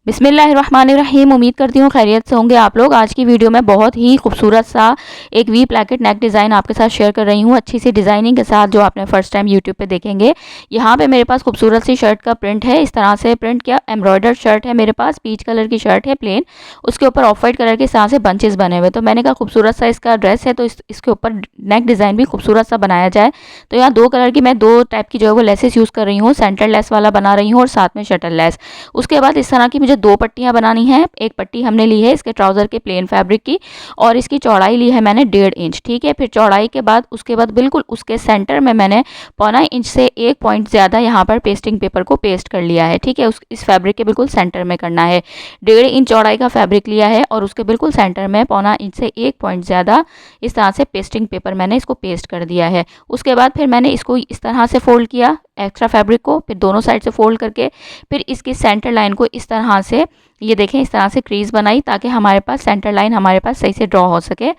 बिस्मिल्लाहिर्रहमानिर्रहीम। उम्मीद करती हूँ खैरियत से होंगे आप लोग। आज की वीडियो में बहुत ही खूबसूरत सा एक वी प्लैकेट नेक डिज़ाइन आपके साथ शेयर कर रही हूँ, अच्छी सी डिज़ाइनिंग के साथ, जो आपने फर्स्ट टाइम यूट्यूब पे देखेंगे। यहाँ पे मेरे पास खूबसूरत सी शर्ट का प्रिंट है, इस तरह से प्रिंट किया एम्ब्रॉयडर्ड शर्ट है मेरे पास, पीच कलर की शर्ट है प्लेन, उसके ऊपर ऑफ वाइट कलर के इस तरह से बंचेस बने हुए। तो मैंने कहा खूबसूरत सा इसका ड्रेस है, तो इसके ऊपर नेक डिज़ाइन भी खूबसूरत सा बनाया जाए। तो यहाँ दो कलर की मैं दो टाइप की जो है वो लेसेस यूज़ कर रही हूँ, सेंटर लेस वाला बना रही हूँ और साथ में शटल लेस। उसके बाद इस तरह की मुझे दो पट्टियाँ बनानी है। एक पट्टी हमने ली है इसके ट्राउज़र के प्लेन फैब्रिक की, और इसकी चौड़ाई ली है मैंने 1.5 इंच। ठीक है, फिर चौड़ाई के बाद उसके बाद बिल्कुल उसके सेंटर में मैंने 1.25 इंच से 1 पॉइंट ज़्यादा यहाँ पर पेस्टिंग पेपर को पेस्ट कर लिया है। ठीक है, इस फैब्रिक के बिल्कुल सेंटर में करना है। 1.5 इंच चौड़ाई का फैब्रिक लिया है और उसके बिल्कुल सेंटर में 1.25 इंच से 1 पॉइंट ज़्यादा इस तरह से पेस्टिंग पेपर मैंने इसको पेस्ट कर दिया है। उसके बाद फिर मैंने इसको इस तरह से फोल्ड किया एक्स्ट्रा फैब्रिक को, फिर दोनों साइड से फोल्ड करके फिर इसकी सेंटर लाइन को इस तरह से, ये देखें, इस तरह से क्रीज बनाई ताकि हमारे पास सेंटर लाइन हमारे पास सही से ड्रॉ हो सके।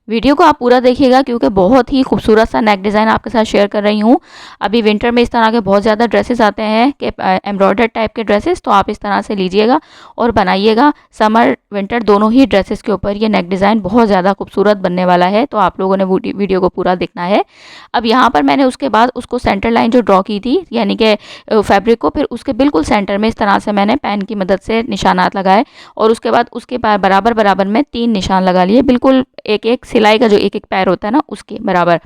वीडियो को आप पूरा देखिएगा क्योंकि बहुत ही खूबसूरत सा नेक डिज़ाइन आपके साथ शेयर कर रही हूँ। अभी विंटर में इस तरह के बहुत ज़्यादा ड्रेसेस आते हैं कि एम्ब्रॉयडर्ड टाइप के ड्रेसेस, तो आप इस तरह से लीजिएगा और बनाइएगा। समर विंटर दोनों ही ड्रेसेस के ऊपर ये नेक डिज़ाइन बहुत ज़्यादा खूबसूरत बनने वाला है, तो आप लोगों ने वीडियो को पूरा देखना है। अब यहाँ पर मैंने उसके बाद उसको सेंटर लाइन जो ड्रॉ की थी, यानी कि फैब्रिक को, फिर उसके बिल्कुल सेंटर में इस तरह से मैंने पेन की मदद से निशानात लगाए और उसके बाद उसके बराबर बराबर में 3 निशान लगा लिए, बिल्कुल एक एक सिलाई का जो एक एक पैर होता है ना उसके बराबर।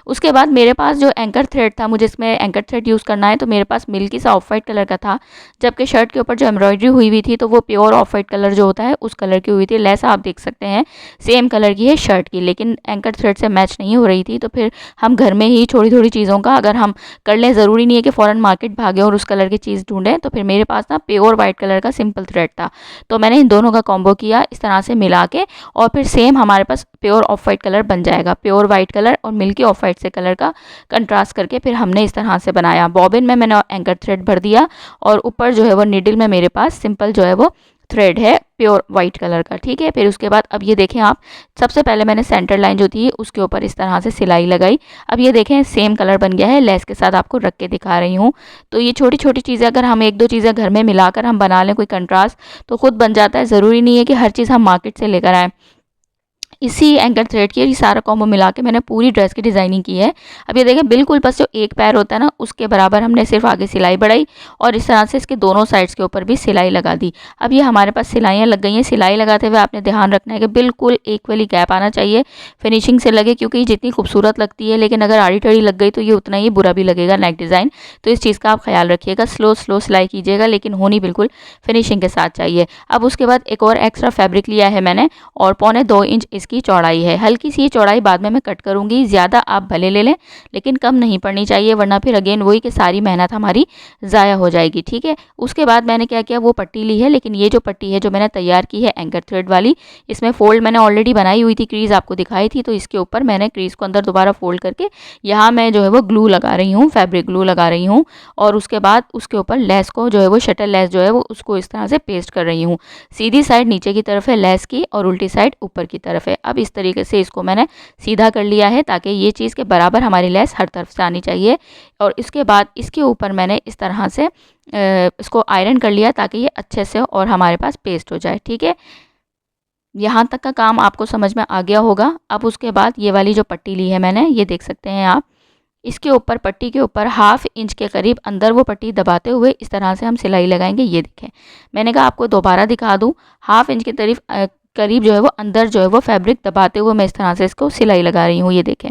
उसके बाद मेरे पास जो एंकर थ्रेड था, मुझे इसमें एंकर थ्रेड यूज़ करना है, तो मेरे पास मिल्की सा ऑफ वाइट कलर का था, जबकि शर्ट के ऊपर जो एम्ब्रॉयडरी हुई हुई थी तो वो प्योर ऑफ वाइट कलर जो होता है उस कलर की हुई थी। लेस आप देख सकते हैं सेम कलर की है शर्ट की, लेकिन एंकर थ्रेड से मैच नहीं हो रही थी। तो फिर हम घर में ही थोड़ी थोड़ी चीज़ों का अगर हम कर लें, ज़रूरी नहीं है कि फ़ौरन मार्केट भागे और उस कलर की चीज़ ढूंढें। तो फिर मेरे पास ना प्योर वाइट कलर का सिंपल थ्रेड था, तो मैंने इन दोनों का कॉम्बो किया इस तरह से मिला के, और फिर सेम हमारे पास प्योर ऑफ वाइट कलर बन जाएगा। प्योर वाइट कलर और मिल्की ऑफ वाइट से कलर का कंट्रास्ट करके फिर हमने इस तरह से बनाया। बॉबिन में मैंने एंकर थ्रेड भर दिया और ऊपर जो है वो निडल में मेरे पास सिंपल जो है वो थ्रेड है प्योर वाइट कलर का। ठीक है, फिर उसके बाद अब ये देखें आप, सबसे पहले मैंने सेंटर लाइन जो थी उसके ऊपर इस तरह से सिलाई लगाई। अब ये देखें सेम कलर बन गया है, लेस के साथ आपको रख के दिखा रही हूँ। तो ये छोटी छोटी चीज़ें अगर हम एक दो चीज़ें घर में मिलाकर हम बना लें कोई कंट्रास्ट, तो खुद बन जाता है। ज़रूरी नहीं है कि हर चीज़ हम मार्केट से लेकर आएँ। इसी एंकर थ्रेड की ये सारा कॉम्बो मिला के मैंने पूरी ड्रेस की डिज़ाइनिंग की है। अब ये देखें बिल्कुल बस जो एक पैर होता है ना उसके बराबर हमने सिर्फ आगे सिलाई बढ़ाई और इस तरह से इसके दोनों साइड्स के ऊपर भी सिलाई लगा दी। अब ये हमारे पास सिलाइयाँ लग गई हैं। सिलाई लगाते हुए आपने ध्यान रखना है कि बिल्कुल इक्वली गैप आना चाहिए, फिनिशिंग से लगे, क्योंकि जितनी खूबसूरत लगती है लेकिन अगर आड़ी टेढ़ी लग गई तो ये उतना ही बुरा भी लगेगा नेक डिज़ाइन। तो इस चीज़ का आप ख्याल रखिएगा, स्लो स्लो सिलाई कीजिएगा, लेकिन होनी बिल्कुल फिनिशिंग के साथ चाहिए। अब उसके बाद एक और एक्स्ट्रा फैब्रिक लिया है मैंने और 1.25 इंच इसकी चौड़ाई है। हल्की सी ये चौड़ाई बाद में मैं कट करूँगी, ज़्यादा आप भले ले लें लेकिन कम नहीं पड़नी चाहिए, वरना फिर अगेन वही कि सारी मेहनत हमारी ज़ाया हो जाएगी। ठीक है, उसके बाद मैंने क्या किया, वो पट्टी ली है, लेकिन ये जो पट्टी है जो मैंने तैयार की है एंकर थ्रेड वाली, इसमें फ़ोल्ड मैंने ऑलरेडी बनाई हुई थी, क्रीज़ आपको दिखाई थी, तो इसके ऊपर मैंने क्रीज़ को अंदर दोबारा फोल्ड करके यहाँ मैं जो है वो ग्लू लगा रही हूँ, फैब्रिक ग्लू लगा रही हूँ, और उसके बाद उसके ऊपर लेस को जो है वो शटल लेस जो है वो उसको इस तरह से पेस्ट कर रही हूँ। सीधी साइड नीचे की तरफ है लेस की और उल्टी साइड ऊपर की तरफ है। अब इस तरीके से इसको मैंने सीधा कर लिया है ताकि ये चीज़ के बराबर हमारी लेस हर तरफ से आनी चाहिए। और इसके बाद इसके ऊपर मैंने इस तरह से इसको आयरन कर लिया ताकि ये अच्छे से और हमारे पास पेस्ट हो जाए। ठीक है, यहाँ तक का काम आपको समझ में आ गया होगा। अब उसके बाद ये वाली जो पट्टी ली है मैंने, ये देख सकते हैं आप, इसके ऊपर पट्टी के ऊपर 1/2 इंच के करीब अंदर वो पट्टी दबाते हुए इस तरह से हम सिलाई लगाएंगे। ये देखें, मैंने कहा आपको दोबारा दिखा दूँ, 1/2 इंच के करीब जो है वो अंदर जो है वो फैब्रिक दबाते हुए मैं इस तरह से इसको सिलाई लगा रही हूँ। ये देखें,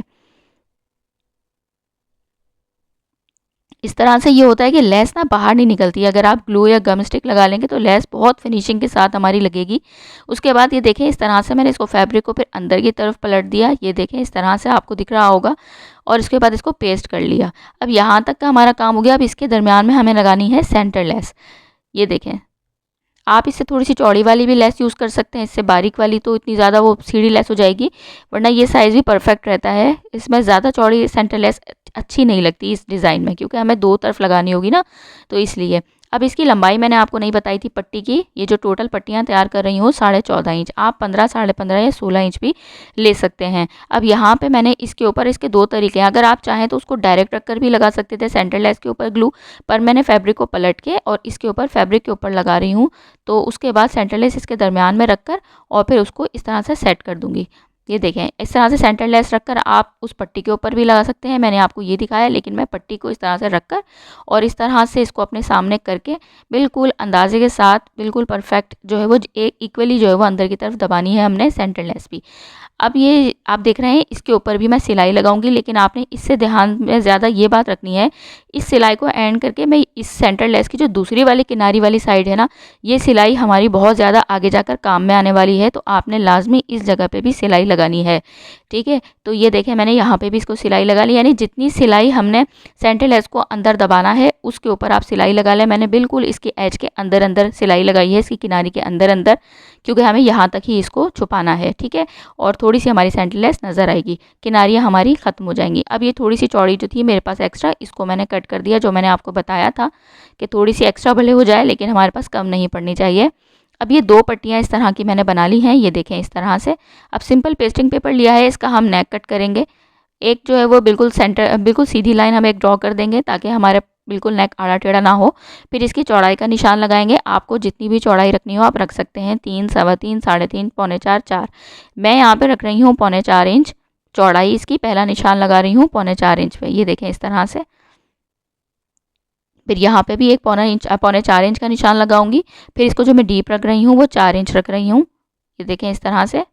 इस तरह से ये होता है कि लेस ना बाहर नहीं निकलती। अगर आप ग्लू या गम स्टिक लगा लेंगे तो लेस बहुत फिनिशिंग के साथ हमारी लगेगी। उसके बाद ये देखें इस तरह से मैंने इसको फैब्रिक को फिर अंदर की तरफ पलट दिया। ये देखें इस तरह से आपको दिख रहा होगा, और इसके बाद इसको पेस्ट कर लिया। अब यहाँ तक का हमारा काम हो गया। अब इसके दरमियान में हमें लगानी है सेंटर लेस। ये देखें, आप इससे थोड़ी सी चौड़ी वाली भी लेस यूज़ कर सकते हैं, इससे बारीक वाली तो इतनी ज़्यादा वो सीढ़ी लेस हो जाएगी, वरना ये साइज़ भी परफेक्ट रहता है। इसमें ज़्यादा चौड़ी सेंटर लेस अच्छी नहीं लगती इस डिज़ाइन में, क्योंकि हमें दो तरफ लगानी होगी ना, तो इसलिए। अब इसकी लंबाई मैंने आपको नहीं बताई थी पट्टी की। ये जो टोटल पट्टियाँ तैयार कर रही हूँ 14.5 इंच, आप 15, 15.5 या 16 इंच भी ले सकते हैं। अब यहाँ पे मैंने इसके ऊपर इसके दो तरीके हैं, अगर आप चाहें तो उसको डायरेक्ट रखकर भी लगा सकते थे सेंटर लेस के ऊपर ग्लू, पर मैंने फैब्रिक को पलट के और इसके ऊपर फैब्रिक के ऊपर लगा रही हूँ। तो उसके बाद सेंटर लेस इसके दरमियान में रखकर और फिर उसको इस तरह से सेट कर दूँगी। ये देखें, इस तरह से सेंटर लेस रखकर आप उस पट्टी के ऊपर भी लगा सकते हैं। मैंने आपको ये दिखाया, लेकिन मैं पट्टी को इस तरह से रखकर और इस तरह से इसको अपने सामने करके बिल्कुल अंदाजे के साथ बिल्कुल परफेक्ट जो है वो एक इक्वली जो है वो अंदर की तरफ दबानी है हमने सेंटर लेस भी। अब ये आप देख रहे हैं इसके ऊपर भी मैं सिलाई लगाऊंगी, लेकिन आपने इससे ध्यान में ज़्यादा ये बात रखनी है, इस सिलाई को एंड करके मैं इस सेंटर लेस की जो दूसरी वाली किनारी वाली साइड है ना, ये सिलाई हमारी बहुत ज़्यादा आगे जाकर काम में आने वाली है, तो आपने लाजमी इस जगह पे भी सिलाई लगानी है। ठीक है, तो ये देखें मैंने यहाँ पे भी इसको सिलाई लगा ली, यानी जितनी सिलाई हमने सेंटर लेस को अंदर दबाना है उसके ऊपर आप सिलाई लगा लें। मैंने बिल्कुल इसके एज के अंदर अंदर सिलाई लगाई है, इसकी किनारी के अंदर अंदर, क्योंकि हमें यहाँ तक ही इसको छुपाना है। ठीक है, और थोड़ी सी हमारी सेंटर लेस नज़र आएगी, किनारियाँ हमारी ख़त्म हो जाएंगी। अब ये थोड़ी सी चौड़ी जो थी मेरे पास एक्स्ट्रा, इसको मैंने कट कर दिया, जो मैंने आपको बताया था कि थोड़ी सी एक्स्ट्रा भले हो जाए लेकिन हमारे पास कम नहीं पड़नी चाहिए। अब ये दो पट्टियाँ इस तरह की मैंने बना ली हैं, ये देखें इस तरह से। अब सिंपल पेस्टिंग पेपर लिया है, इसका हम नेक कट करेंगे। एक जो है वो बिल्कुल सेंटर बिल्कुल सीधी लाइन हम एक ड्रॉ कर देंगे ताकि हमारे बिल्कुल नेक आड़ा टेढ़ा ना हो। फिर इसकी चौड़ाई का निशान लगाएंगे। आपको जितनी भी चौड़ाई रखनी हो आप रख सकते हैं, 3, 3.25, 3.5, 3.25, 4। मैं यहाँ पे रख रही हूँ 3.25 इंच चौड़ाई इसकी। पहला निशान लगा रही हूँ 3.25 इंच पे, ये देखें इस तरह से। फिर यहाँ पे भी एक 3.25 इंच का निशान लगाऊंगी। फिर इसको जो मैं डीप रख रही हूँ वो 4 इंच रख रही हूँ, ये देखें इस तरह से।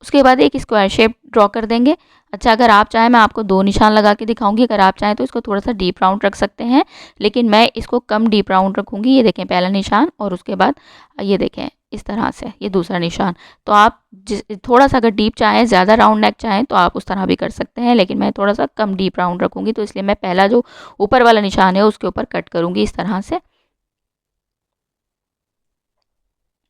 उसके बाद एक स्क्वायर शेप ड्रॉ कर देंगे। अच्छा, अगर आप चाहें मैं आपको दो निशान लगा के दिखाऊंगी, अगर आप चाहें तो इसको थोड़ा सा डीप राउंड रख सकते हैं, लेकिन मैं इसको कम डीप राउंड रखूंगी। ये देखें पहला निशान, और उसके बाद ये देखें इस तरह से ये दूसरा निशान। तो आप थोड़ा सा अगर डीप चाहें, ज़्यादा राउंड नेक चाहें तो आप उस तरह भी कर सकते हैं, लेकिन मैं थोड़ा सा कम डीप राउंड रखूँगी, तो इसलिए मैं पहला जो ऊपर वाला निशान है उसके ऊपर कट करूँगी इस तरह से।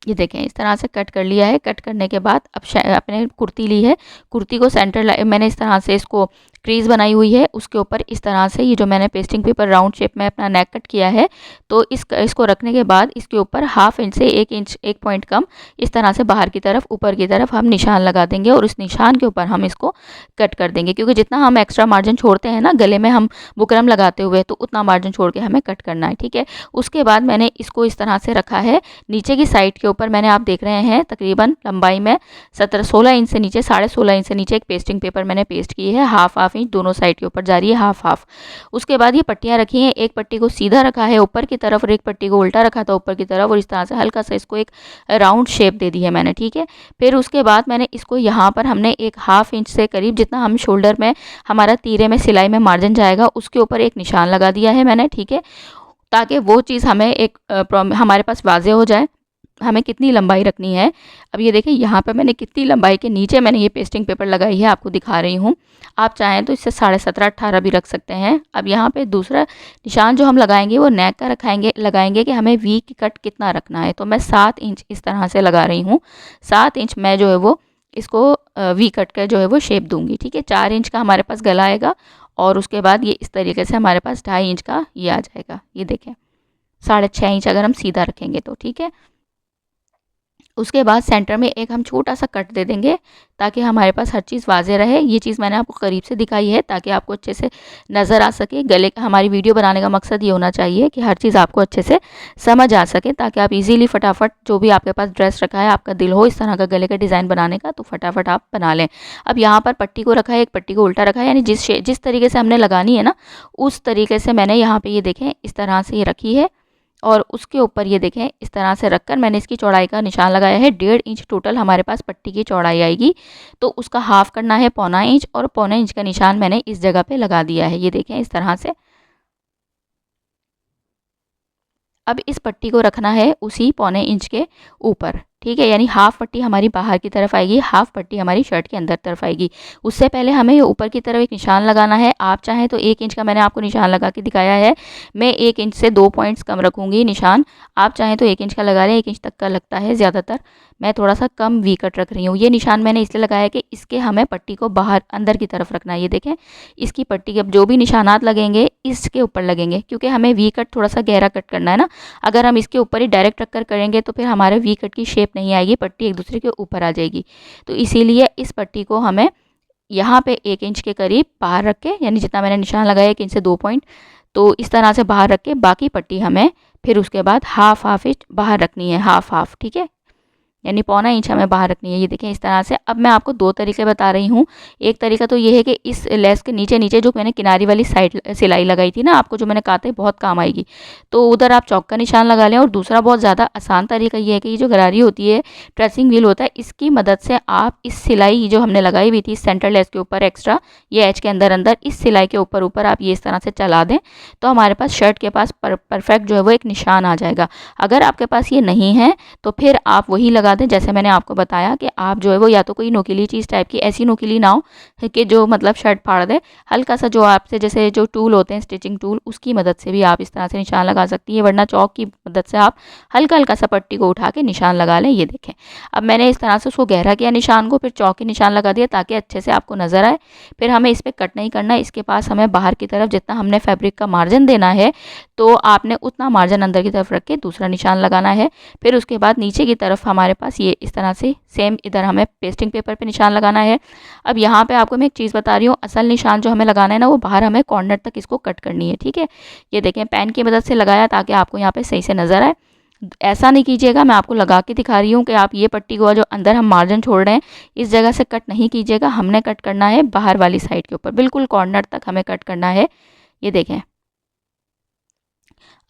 ये देखें इस तरह से कट कर लिया है। कट करने के बाद अब अपने कुर्ती ली है, कुर्ती को सेंटर मैंने इस तरह से इसको क्रीज बनाई हुई है, उसके ऊपर इस तरह से ये जो मैंने पेस्टिंग पेपर राउंड शेप में अपना नेक कट किया है, तो इसको रखने के बाद इसके ऊपर 1/2 इंच से 1 इंच 1 पॉइंट कम इस तरह से बाहर की तरफ ऊपर की तरफ हम निशान लगा देंगे, और इस निशान के ऊपर हम इसको कट कर देंगे, क्योंकि जितना हम एक्स्ट्रा मार्जिन छोड़ते हैं ना गले में हम बुकरम लगाते हुए, तो उतना मार्जिन छोड़ के हमें कट करना है। ठीक है, उसके बाद मैंने इसको इस तरह से रखा है। नीचे की साइड के ऊपर मैंने आप देख रहे हैं तकरीबन लंबाई में 16 इंच से नीचे 16.5 इंच से नीचे एक पेस्टिंग पेपर मैंने पेस्ट की है, 1/2 इंच दोनों साइड के ऊपर जा रही है, हाफ। उसके बाद ये पट्टियाँ रखी हैं, एक पट्टी को सीधा रखा है ऊपर की तरफ और एक पट्टी को उल्टा रखा था ऊपर की तरफ, और इस तरह से हल्का सा इसको एक राउंड शेप दे दी है मैंने। ठीक है, फिर उसके बाद मैंने इसको यहाँ पर हमने एक 1/2 इंच से करीब जितना हम शोल्डर में हमारा तीरे में सिलाई में मार्जिन जाएगा उसके ऊपर एक निशान लगा दिया है मैंने। ठीक है, ताकि वो चीज़ हमें एक हमारे पास वाज़े हो जाए हमें कितनी लंबाई रखनी है। अब ये देखें यहाँ पे मैंने कितनी लंबाई के नीचे मैंने ये पेस्टिंग पेपर लगाई है, आपको दिखा रही हूँ। आप चाहें तो इससे 17.5 18 भी रख सकते हैं। अब यहाँ पे दूसरा निशान जो हम लगाएंगे वो नेक का लगाएंगे कि हमें वी की कट कितना रखना है, तो मैं 7 इंच इस तरह से लगा रही हूँ। 7 इंच मैं जो है वो इसको वी कट का जो है वो शेप दूंगी। ठीक है, 4 इंच का हमारे पास गला आएगा, और उसके बाद ये इस तरीके से हमारे पास 2.5 इंच का ये आ जाएगा। ये देखें 6.5 इंच अगर हम सीधा रखेंगे तो। ठीक है, उसके बाद सेंटर में एक हम छोटा सा कट दे देंगे ताकि हमारे पास हर चीज़ वाज़े रहे। ये चीज़ मैंने आपको करीब से दिखाई है ताकि आपको अच्छे से नज़र आ सके। गले का हमारी वीडियो बनाने का मकसद ये होना चाहिए कि हर चीज़ आपको अच्छे से समझ आ सके, ताकि आप इजीली फटाफट जो भी आपके पास ड्रेस रखा है, आपका दिल हो इस तरह का गले का डिज़ाइन बनाने का, तो फटाफट आप बना लें। अब यहाँ पर पट्टी को रखा है, एक पट्टी को उल्टा रखा है, यानी जिस तरीके से हमने लगानी है ना उस तरीके से मैंने यहाँ पर ये देखें इस तरह से ये रखी है, और उसके ऊपर ये देखें इस तरह से रखकर मैंने इसकी चौड़ाई का निशान लगाया है। 1.5 इंच टोटल हमारे पास पट्टी की चौड़ाई आएगी, तो उसका हाफ करना है 1/4 इंच, और 1/4 इंच का निशान मैंने इस जगह पे लगा दिया है। ये देखें इस तरह से। अब इस पट्टी को रखना है उसी 1/4 इंच के ऊपर। ठीक है, यानी हाफ पट्टी हमारी बाहर की तरफ आएगी, हाफ पट्टी हमारी शर्ट के अंदर तरफ आएगी। उससे पहले हमें ये ऊपर की तरफ एक निशान लगाना है। आप चाहें तो 1 इंच का मैंने आपको निशान लगा के दिखाया है। मैं 1 इंच से 2 पॉइंट्स कम रखूँगी निशान। आप चाहें तो 1 इंच का लगा लें, 1 इंच तक का लगता है ज़्यादातर। मैं थोड़ा सा कम वी कट रख रही हूँ। ये निशान मैंने इसलिए लगाया कि इसके हमें पट्टी को बाहर अंदर की तरफ रखना है। ये देखें, इसकी पट्टी के जो भी निशानात लगेंगे इसके ऊपर लगेंगे, क्योंकि हमें वी कट थोड़ा सा गहरा कट करना है ना। अगर हम इसके ऊपर ही डायरेक्ट रख कर करेंगे तो फिर हमारे वी कट की शेप नहीं आएगी, पट्टी एक दूसरे के ऊपर आ जाएगी। तो इसीलिए इस पट्टी को हमें यहाँ पे 1 इंच के करीब बाहर रख के, यानी जितना मैंने निशान लगाया 1 इंच से 2 पॉइंट, तो इस तरह से बाहर रख के बाकी पट्टी हमें फिर उसके बाद हाफ इंच बाहर रखनी है, हाफ, ठीक है, यानी पौना इंच हमें बाहर रखनी है। ये देखें इस तरह से। अब मैं आपको 2 तरीके बता रही हूँ। एक तरीका तो ये है कि इस लेस के नीचे जो मैंने किनारी वाली साइड सिलाई लगाई थी ना, आपको जो मैंने कहा था बहुत काम आएगी, तो उधर आप चौक का निशान लगा लें। और दूसरा बहुत ज़्यादा आसान तरीका ये है कि ये जो गरारी होती है, ट्रेसिंग व्हील होता है, इसकी मदद से आप इस सिलाई जो हमने लगाई हुई थी सेंटर लेस के ऊपर एक्स्ट्रा, ये एच के अंदर इस सिलाई के ऊपर आप ये इस तरह से चला दें तो हमारे पास शर्ट के पास परफेक्ट जो है वो एक निशान आ जाएगा। अगर आपके पास ये नहीं है तो फिर आप वही लगा दें जैसे मैंने आपको बताया कि आप जो है वो या तो कोई नोकीली चीज़ टाइप की, ऐसी नोकीली ना हो कि जो मतलब शर्ट फाड़ दे, हल्का सा जो आपसे जैसे जो टूल होते हैं स्टिचिंग टूल, उसकी मदद से भी आप इस तरह से निशान लगा सकती हैं, वरना चौक की मदद से आप हल्का सा पट्टी को उठा के निशान लगा लें। ये देखें, अब मैंने इस तरह से उसको गहरा किया निशान को, फिर चौक के निशान लगा दिया ताकि अच्छे से आपको नज़र आए। फिर हमें इस पर कट नहीं करना है, इसके पास हमें बाहर की तरफ जितना हमने फैब्रिक का मार्जिन देना है तो आपने उतना मार्जिन अंदर की तरफ रख के दूसरा निशान लगाना है। फिर उसके बाद नीचे की तरफ हमारे पास ये इस तरह से सेम इधर हमें पेस्टिंग पेपर पे निशान लगाना है। अब यहाँ पे आपको मैं एक चीज़ बता रही हूँ, असल निशान जो हमें लगाना है ना, वो बाहर हमें कॉर्नर तक इसको कट करनी है, ठीक है। ये देखें, पेन की मदद से लगाया ताकि आपको यहाँ पे सही से नज़र आए। ऐसा नहीं कीजिएगा, मैं आपको लगा के दिखा रही हूँ कि आप ये पट्टी को जो अंदर हम मार्जिन छोड़ रहे हैं इस जगह से कट नहीं कीजिएगा। हमने कट करना है बाहर वाली साइड के ऊपर, बिल्कुल कॉर्नर तक हमें कट करना है। ये देखें,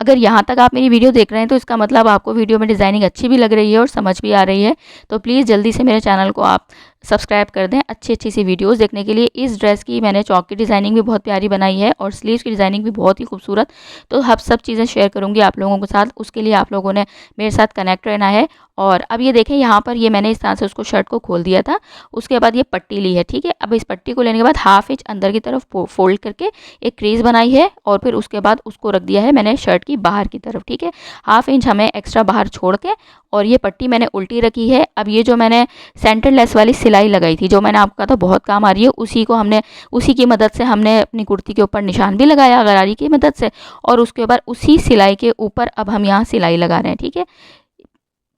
अगर यहाँ तक आप मेरी वीडियो देख रहे हैं तो इसका मतलब आपको वीडियो में डिज़ाइनिंग अच्छी भी लग रही है और समझ भी आ रही है। तो प्लीज़ जल्दी से मेरे चैनल को आप सब्सक्राइब कर दें अच्छी सी वीडियोस देखने के लिए। इस ड्रेस की मैंने चौक की डिज़ाइनिंग भी बहुत प्यारी बनाई है और स्लीव्स की डिज़ाइनिंग भी बहुत ही खूबसूरत। तो अब सब चीज़ें शेयर करूँगी आप लोगों के साथ, उसके लिए आप लोगों ने मेरे साथ कनेक्ट रहना है। और अब ये देखें, यहाँ पर ये मैंने इस तरह से उसको शर्ट को खोल दिया था, उसके बाद ये पट्टी ली है, ठीक है। अब इस पट्टी को लेने के बाद हाफ इंच अंदर की तरफ फोल्ड करके एक क्रीज बनाई है और फिर उसके बाद उसको रख दिया है मैंने शर्ट की बाहर की तरफ, ठीक है। हाफ इंच हमें एक्स्ट्रा बाहर छोड़ के और ये पट्टी मैंने उल्टी रखी है। अब ये जो मैंने सेंटर लेस वाली सिलाई लगाई थी, जो मैंने आपको कहा था बहुत काम आ रही है, उसी की मदद से हमने अपनी कुर्ती के ऊपर निशान भी लगाया गरारी की मदद से। और उसके बाद उसी सिलाई के ऊपर अब हम यहाँ सिलाई लगा रहे हैं, ठीक है।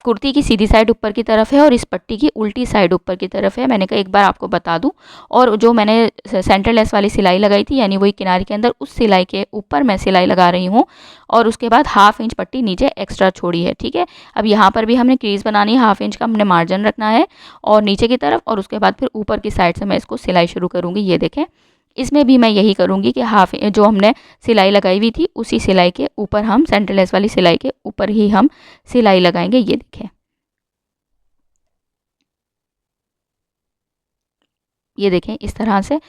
कुर्ती की सीधी साइड ऊपर की तरफ है और इस पट्टी की उल्टी साइड ऊपर की तरफ है। मैंने कहा एक बार आपको बता दूं। और जो मैंने सेंटर लेस वाली सिलाई लगाई थी, यानी वही किनारे के अंदर, उस सिलाई के ऊपर मैं सिलाई लगा रही हूँ और उसके बाद हाफ इंच पट्टी नीचे एक्स्ट्रा छोड़ी है, ठीक है। अब यहाँ पर भी हमने क्रीज बनानी है, हाफ इंच का हमने मार्जिन रखना है और नीचे की तरफ, और उसके बाद फिर ऊपर की साइड से मैं इसको सिलाई शुरू करूँगी। ये देखें, इसमें भी मैं यही करूँगी कि हाफ जो हमने सिलाई लगाई हुई थी उसी सिलाई के ऊपर हम सेंटर लेस वाली सिलाई के ऊपर ही हम सिलाई लगाएंगे। ये देखें, ये देखें इस तरह से।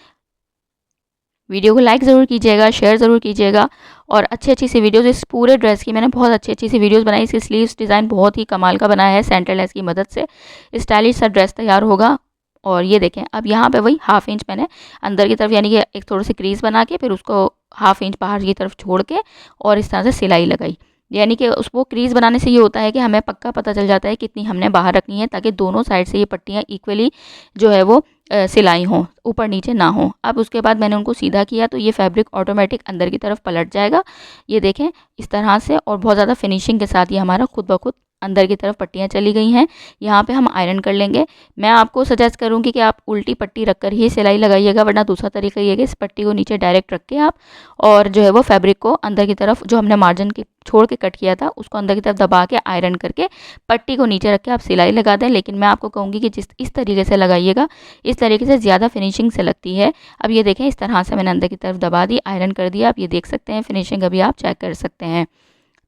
वीडियो को लाइक ज़रूर कीजिएगा, शेयर ज़रूर कीजिएगा और अच्छी सी वीडियोस, इस पूरे ड्रेस की मैंने बहुत अच्छी सी वीडियोस बनाई। इसकी स्लीव्स डिज़ाइन बहुत ही कमाल का बनाया है, सेंटर लेस की मदद से स्टाइलिश सा ड्रेस तैयार होगा। और ये देखें, अब यहाँ पे वही हाफ इंच मैंने अंदर की तरफ, यानी कि एक थोड़ी सी क्रीज बना के फिर उसको हाफ इंच बाहर की तरफ छोड़ के और इस तरह से सिलाई लगाई। यानी कि उसको क्रीज बनाने से ये होता है कि हमें पक्का पता चल जाता है कितनी हमने बाहर रखनी है, ताकि दोनों साइड से ये पट्टियाँ इक्वली जो है वो सिलाई हों, ऊपर नीचे ना हो। अब उसके बाद मैंने उनको सीधा किया तो ये फैब्रिक ऑटोमेटिक अंदर की तरफ पलट जाएगा। ये देखें इस तरह से, और बहुत ज़्यादा फिनिशिंग के साथ ये हमारा खुद ब खुद अंदर की तरफ पट्टियाँ चली गई हैं। यहाँ पे हम आयरन कर लेंगे। मैं आपको सजेस्ट करूँगी कि आप उल्टी पट्टी रखकर ही सिलाई लगाइएगा, वरना दूसरा तरीका ये है कि इस पट्टी को नीचे डायरेक्ट रख के आप और जो है वो फैब्रिक को अंदर की तरफ, जो हमने मार्जिन की छोड़ के कट किया था, उसको अंदर की तरफ दबा के आयरन करके पट्टी को नीचे रख के आप सिलाई लगा दें। लेकिन मैं आपको कहूँगी कि इस तरीके से लगाइएगा, इस तरीके से ज़्यादा फिनिशिंग से लगती है। अब ये देखें, इस तरह से मैंने अंदर की तरफ दबा दी, आयरन कर दिया। आप ये देख सकते हैं फिनिशिंग, अभी आप चेक कर सकते हैं।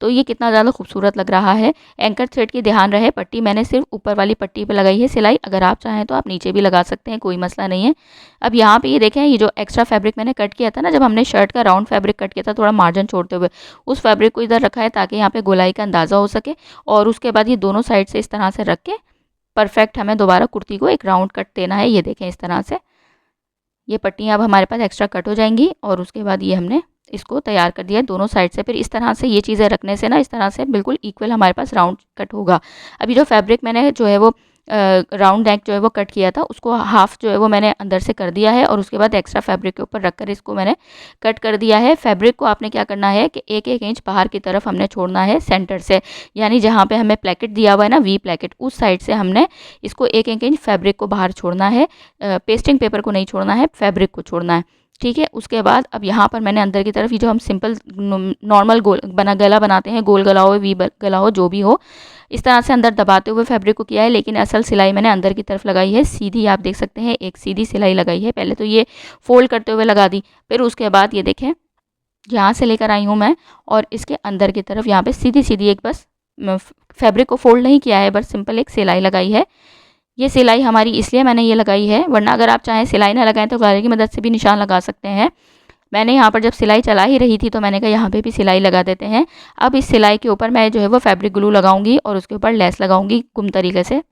तो ये कितना ज़्यादा खूबसूरत लग रहा है। एंकर थ्रेड की ध्यान रहे, पट्टी मैंने सिर्फ ऊपर वाली पट्टी पे लगाई है सिलाई, अगर आप चाहें तो आप नीचे भी लगा सकते हैं, कोई मसला नहीं है। अब यहाँ पे ये देखें, ये जो एक्स्ट्रा फैब्रिक मैंने कट किया था ना, जब हमने शर्ट का राउंड फैब्रिक कट किया था थोड़ा मार्जिन छोड़ते हुए, उस फैब्रिक को इधर रखा है ताकि यहाँ पे गोलाई का अंदाज़ा हो सके। और उसके बाद ये दोनों साइड से इस तरह से रख के परफेक्ट हमें दोबारा कुर्ती को एक राउंड कट देना है। ये देखें इस तरह से ये पट्टियाँ अब हमारे पास एक्स्ट्रा कट हो जाएंगी और उसके बाद ये हमने इसको तैयार कर दिया है दोनों साइड से। फिर इस तरह से ये चीज़ें रखने से ना इस तरह से बिल्कुल इक्वल हमारे पास राउंड कट होगा। अभी जो फैब्रिक मैंने जो है वो राउंड नेक जो है वो कट किया था उसको हाफ़ जो है वो मैंने अंदर से कर दिया है और उसके बाद एक्स्ट्रा फैब्रिक के ऊपर रखकर इसको मैंने कट कर दिया है। फैब्रिक को आपने क्या करना है कि 1-1 इंच बाहर की तरफ हमने छोड़ना है सेंटर से, यानी जहाँ पे हमें प्लेकेट दिया हुआ है ना वी प्लेकेट, उस साइड से हमने इसको 1-1 इंच फैब्रिक को बाहर छोड़ना है। पेस्टिंग पेपर को नहीं छोड़ना है, फैब्रिक को छोड़ना है। ठीक है, उसके बाद अब यहाँ पर मैंने अंदर की तरफ ये जो हम सिंपल नॉर्मल गोल गला बनाते हैं, गोल गला हो वी गला हो जो भी हो, इस तरह से अंदर दबाते हुए फैब्रिक को किया है। लेकिन असल सिलाई मैंने अंदर की तरफ लगाई है सीधी, आप देख सकते हैं एक सीधी सिलाई लगाई है। पहले तो ये फोल्ड करते हुए लगा दी, फिर उसके बाद ये देखें यहाँ से लेकर आई हूँ मैं और इसके अंदर की तरफ यहाँ पे सीधी सीधी एक बस फैब्रिक को फोल्ड नहीं किया है, बस सिंपल एक सिलाई लगाई है। ये सिलाई हमारी इसलिए मैंने ये लगाई है, वरना अगर आप चाहें सिलाई ना लगाएं तो गारे की मदद से भी निशान लगा सकते हैं। मैंने यहाँ पर जब सिलाई चला ही रही थी तो मैंने कहा यहाँ पे भी सिलाई लगा देते हैं। अब इस सिलाई के ऊपर मैं जो है वो फैब्रिक ग्लू लगाऊंगी और उसके ऊपर लेस लगाऊंगी गुम तरीके से।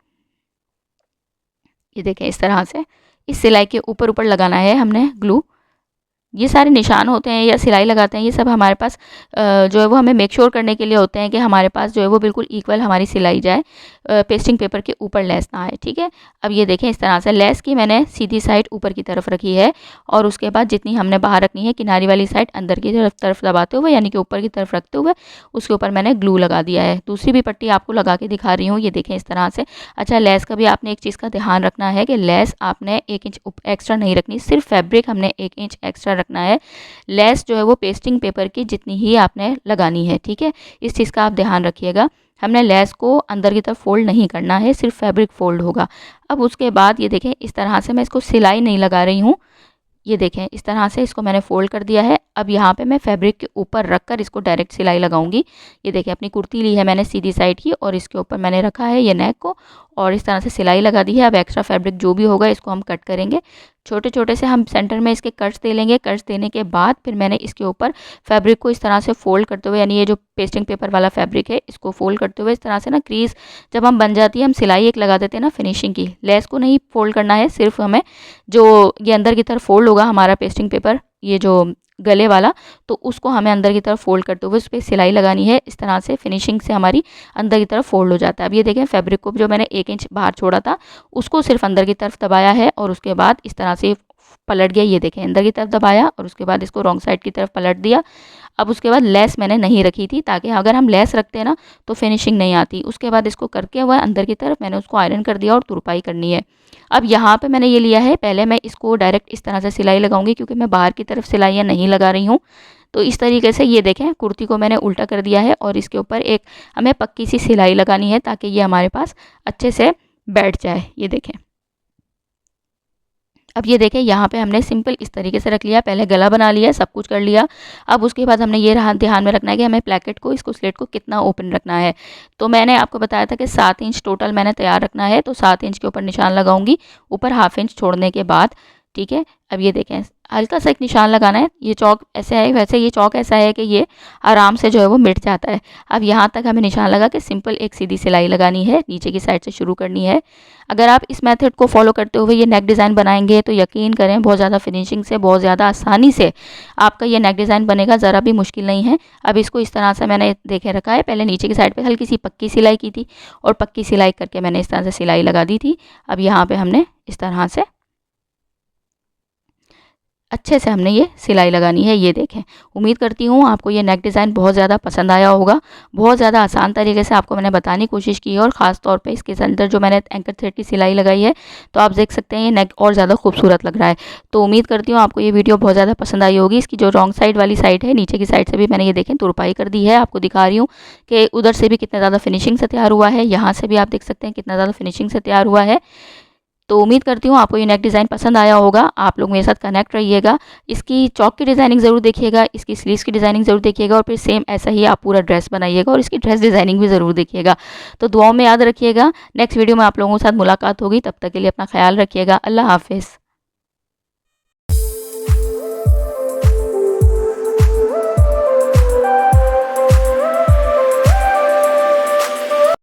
ये देखें इस तरह से इस सिलाई के ऊपर ऊपर लगाना है हमने ग्लू। ये सारे निशान होते हैं या सिलाई लगाते हैं, ये सब हमारे पास जो है वो हमें मेक श्योर करने के लिए होते हैं कि हमारे पास जो है वो बिल्कुल इक्वल हमारी सिलाई जाए, पेस्टिंग पेपर के ऊपर लेस ना आए। ठीक है, अब ये देखें इस तरह से लेस की मैंने सीधी साइड ऊपर की तरफ रखी है और उसके बाद जितनी हमने बाहर रखनी है किनारी वाली साइड अंदर की तरफ दबाते हुए, यानी कि ऊपर की तरफ रखते हुए उसके ऊपर मैंने ग्लू लगा दिया है। दूसरी भी पट्टी आपको लगा के दिखा रही हूँ, ये देखें इस तरह से। अच्छा, लेस का भी आपने एक चीज़ का ध्यान रखना है कि लेस आपने 1 इंच एक्स्ट्रा नहीं रखनी, सिर्फ फैब्रिक हमने 1 इंच एक्स्ट्रा रखना है। लेस जो है वो पेस्टिंग पेपर की जितनी ही आपने लगानी है। ठीक है, इस चीज़ का आप ध्यान रखिएगा। हमने लेस को अंदर की तरफ फोल्ड नहीं करना है, सिर्फ फैब्रिक फोल्ड होगा। अब उसके बाद ये देखें इस तरह से मैं इसको सिलाई नहीं लगा रही हूँ, ये देखें इस तरह से इसको मैंने फोल्ड कर दिया है। अब यहाँ पे मैं फैब्रिक के ऊपर रखकर इसको डायरेक्ट सिलाई लगाऊंगी। ये देखें अपनी कुर्ती ली है मैंने सीधी साइड की और इसके ऊपर मैंने रखा है ये नेक को और इस तरह से सिलाई लगा दी है। अब एक्स्ट्रा फैब्रिक जो भी होगा इसको हम कट करेंगे, छोटे छोटे से हम सेंटर में इसके कट्स दे लेंगे। कट्स देने के बाद फिर मैंने इसके ऊपर फैब्रिक को इस तरह से फोल्ड करते हुए, यानी ये जो पेस्टिंग पेपर वाला फैब्रिक है इसको फोल्ड करते हुए इस तरह से ना क्रीज जब हम बन जाती है हम सिलाई एक लगा देते हैं ना फिनिशिंग की। लेस को नहीं फोल्ड करना है, सिर्फ हमें जो ये अंदर की तरफ फोल्ड होगा हमारा पेस्टिंग पेपर ये जो गले वाला, तो उसको हमें अंदर की तरफ फोल्ड करते हुए उस पर सिलाई लगानी है। इस तरह से फिनिशिंग से हमारी अंदर की तरफ फोल्ड हो जाता है। अब ये देखें फैब्रिक को जो मैंने 1 इंच बाहर छोड़ा था उसको सिर्फ अंदर की तरफ दबाया है और उसके बाद इस तरह से पलट गया। ये देखें अंदर की तरफ दबाया और उसके बाद इसको रॉन्ग साइड की तरफ पलट दिया। अब उसके बाद लेस मैंने नहीं रखी थी ताकि अगर हम लेस रखते हैं ना तो फिनिशिंग नहीं आती। उसके बाद इसको करके हुआ अंदर की तरफ मैंने उसको आयरन कर दिया और तुरपाई करनी है। अब यहाँ पे मैंने ये लिया है, पहले मैं इसको डायरेक्ट इस तरह से सिलाई लगाऊंगी क्योंकि मैं बाहर की तरफ सिलाइयाँ नहीं लगा रही हूँ। तो इस तरीके से ये देखें कुर्ती को मैंने उल्टा कर दिया है और इसके ऊपर एक हमें पक्की सी सिलाई लगानी है ताकि ये हमारे पास अच्छे से बैठ जाए। ये देखें, अब ये देखें यहाँ पे हमने सिंपल इस तरीके से रख लिया, पहले गला बना लिया, सब कुछ कर लिया। अब उसके बाद हमने ये ध्यान में रखना है कि हमें प्लेकेट को इसको स्लेट को कितना ओपन रखना है। तो मैंने आपको बताया था कि 7 इंच टोटल मैंने तैयार रखना है, तो 7 इंच के ऊपर निशान लगाऊंगी, ऊपर ½ इंच छोड़ने के बाद। ठीक है, अब ये देखें हल्का सा एक निशान लगाना है। ये चौक ऐसे है, वैसे ये चौक ऐसा है कि ये आराम से जो है वो मिट जाता है। अब यहाँ तक हमें निशान लगा के सिंपल एक सीधी सिलाई लगानी है, नीचे की साइड से शुरू करनी है। अगर आप इस मेथड को फॉलो करते हुए ये नेक डिज़ाइन बनाएंगे तो यकीन करें बहुत ज़्यादा फिनिशिंग से, बहुत ज़्यादा आसानी से आपका ये नेक डिज़ाइन बनेगा, ज़रा भी मुश्किल नहीं है। अब इसको इस तरह से मैंने देखे रखा है, पहले नीचे की साइड पे हल्की सी पक्की सिलाई की थी और पक्की सिलाई करके मैंने इस तरह से सिलाई लगा दी थी। अब यहाँ पे हमने इस तरह से अच्छे से हमने ये सिलाई लगानी है। ये देखें, उम्मीद करती हूँ आपको ये नेक डिज़ाइन बहुत ज़्यादा पसंद आया होगा। बहुत ज़्यादा आसान तरीके से आपको मैंने बताने की कोशिश की है और ख़ास तौर पे इसके अंदर जो मैंने एंकर थ्रेड की सिलाई लगाई है तो आप देख सकते हैं ये नेक और ज़्यादा खूबसूरत लग रहा है। तो उम्मीद करती हूँ आपको ये वीडियो बहुत ज़्यादा पसंद आई होगी। इसकी जो रॉन्ग साइड वाली साइड है, नीचे की साइड से भी मैंने ये देखें तुरपाई कर दी है, आपको दिखा रही हूँ कि उधर से भी कितना ज़्यादा फिनिशिंग से तैयार हुआ है, यहाँ से भी आप देख सकते हैं कितना ज़्यादा फिनिशिंग से तैयार हुआ है। तो उम्मीद करती हूँ आपको ये नेक डिज़ाइन पसंद आया होगा। आप लोग मेरे साथ कनेक्ट रहिएगा, इसकी चौक की डिज़ाइनिंग ज़रूर देखिएगा, इसकी स्लीव्स की डिज़ाइनिंग ज़रूर देखिएगा और फिर सेम ऐसा ही आप पूरा ड्रेस बनाइएगा और इसकी ड्रेस डिज़ाइनिंग भी ज़रूर देखिएगा। तो दुआओं में याद रखिएगा। नेक्स्ट वीडियो में आप लोगों के साथ मुलाकात होगी, तब तक के लिए अपना ख्याल रखिएगा। अल्लाह हाफिज़।